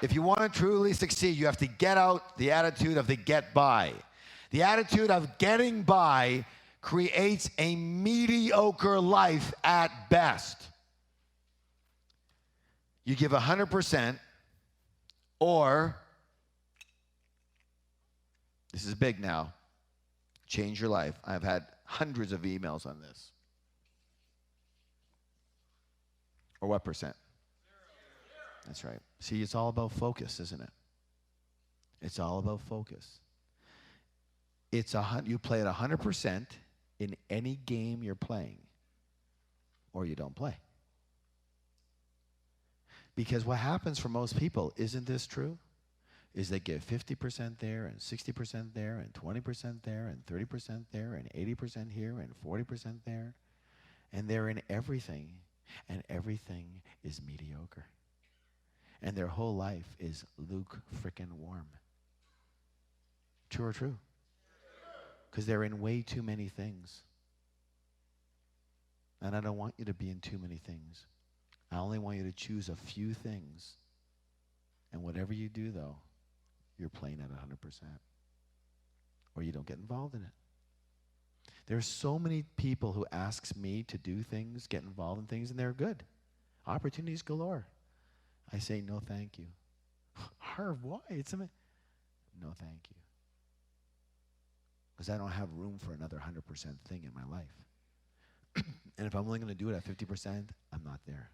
If you want to truly succeed, you have to get out the attitude of the get by. The attitude of getting by creates a mediocre life at best. You give 100%, or, this is big now, change your life. I've had hundreds of emails on this. Or what percent? That's right. See, it's all about focus, isn't it? It's all about focus. You play at 100% in any game you're playing, or you don't play. Because what happens for most people, isn't this true? Is they give 50% there, and 60% there, and 20% there, and 30% there, and 80% here, and 40% there. And they're in everything, and everything is mediocre. And their whole life is luke-frickin-warm. True or true? Because they're in way too many things. And I don't want you to be in too many things. I only want you to choose a few things. And whatever you do, though, you're playing at 100%. Or you don't get involved in it. There's so many people who asks me to do things, get involved in things, and they're good. Opportunities galore. I say, no, thank you. Harv, why? No, thank you. Because I don't have room for another 100% thing in my life. And if I'm only going to do it at 50%, I'm not there.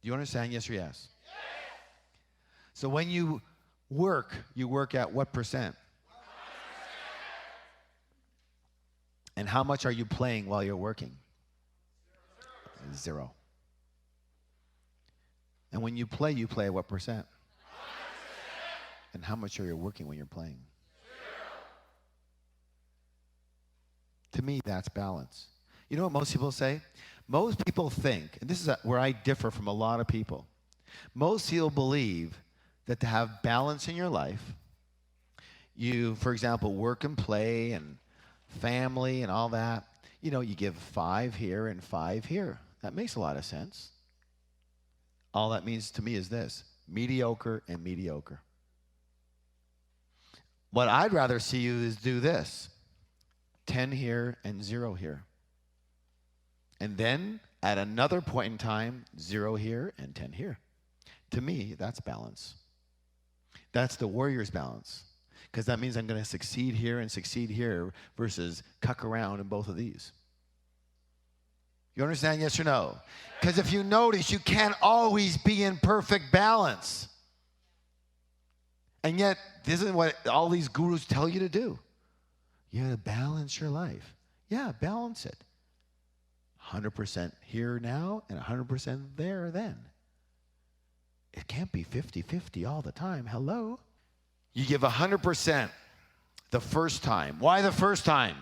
Do you understand? Yes or yes? Yes. So when you work at what percent? 100%. And how much are you playing while you're working? Zero. And when you play at what percent? 100%. And how much are you working when you're playing? 0. To me, that's balance. You know what most people say? Most people think, and this is where I differ from a lot of people, most people believe that to have balance in your life, you, for example, work and play and family and all that, you give 5 here and 5 here. That makes a lot of sense. All that means to me is this: mediocre and mediocre. What I'd rather see you is do this: 10 here and 0 here. And then at another point in time, 0 here and 10 here. To me, that's balance. That's the warrior's balance. Because that means I'm going to succeed here and succeed here versus cuck around in both of these. You understand, yes or no? Because if you notice, you can't always be in perfect balance. And yet, this is what all these gurus tell you to do. You have to balance your life. Yeah, balance it. 100% here now and 100% there then. It can't be 50-50 all the time. Hello? You give 100% the first time. Why the first time?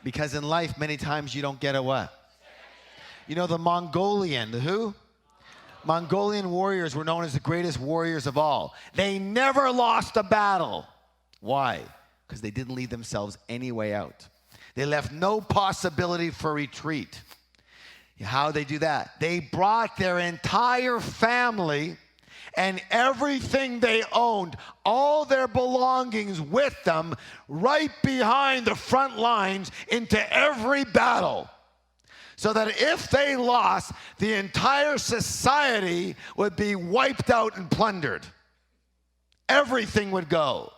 Because in life, many times you don't get a what? The Mongolian, the who? Mongolian warriors were known as the greatest warriors of all. They never lost a battle. Why? Because they didn't leave themselves any way out. They left no possibility for retreat. How they do that? They brought their entire family and everything they owned, all their belongings with them, right behind the front lines into every battle. So that if they lost, the entire society would be wiped out and plundered. Everything would go.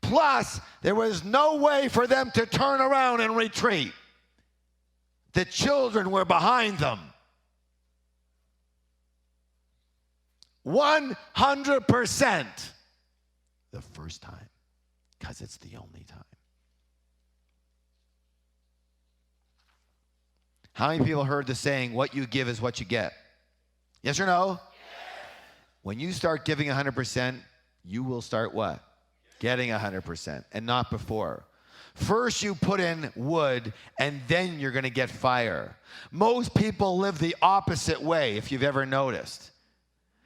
Plus, there was no way for them to turn around and retreat. The children were behind them. 100% the first time, because it's the only time. How many people heard the saying, what you give is what you get? Yes or no? Yes. When you start giving 100%, you will start what? Getting 100%, and not before. First you put in wood, and then you're going to get fire. Most people live the opposite way, if you've ever noticed.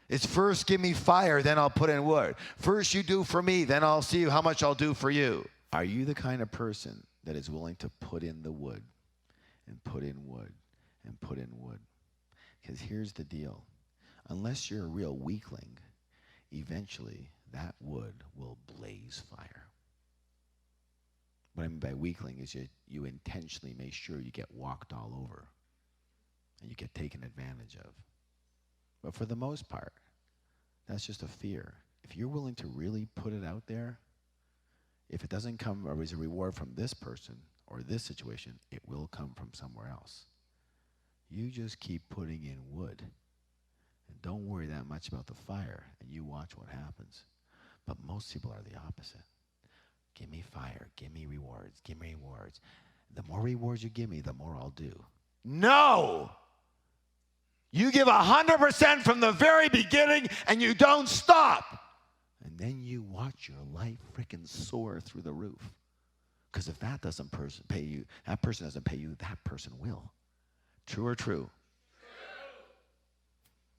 It's first give me fire, then I'll put in wood. First you do for me, then I'll see how much I'll do for you. Are you the kind of person that is willing to put in the wood, and put in wood, and put in wood? Because here's the deal. unless you're a real weakling, eventually that wood will blaze fire. What I mean by weakling is you intentionally make sure you get walked all over and you get taken advantage of. But for the most part, that's just a fear. If you're willing to really put it out there, if it doesn't come as a reward from this person or this situation, it will come from somewhere else. You just keep putting in wood and don't worry that much about the fire, and you watch what happens. But most people are the opposite. Give me fire, give me rewards, give me rewards. The more rewards you give me, the more I'll do. No! You give 100% from the very beginning and you don't stop. And then you watch your life freaking soar through the roof. Because if that doesn't pay you, that person doesn't pay you, that person will. True or true? True.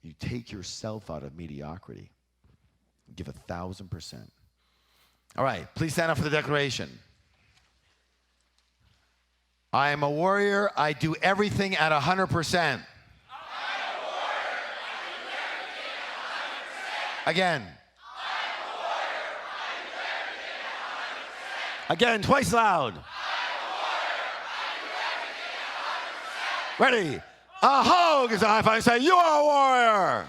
You take yourself out of mediocrity. Give 1,000%. All right, please stand up for the declaration. I am a warrior. I do everything at 100%. Again. Again, twice loud. Ready? A hug is a high five. Say, you are a warrior.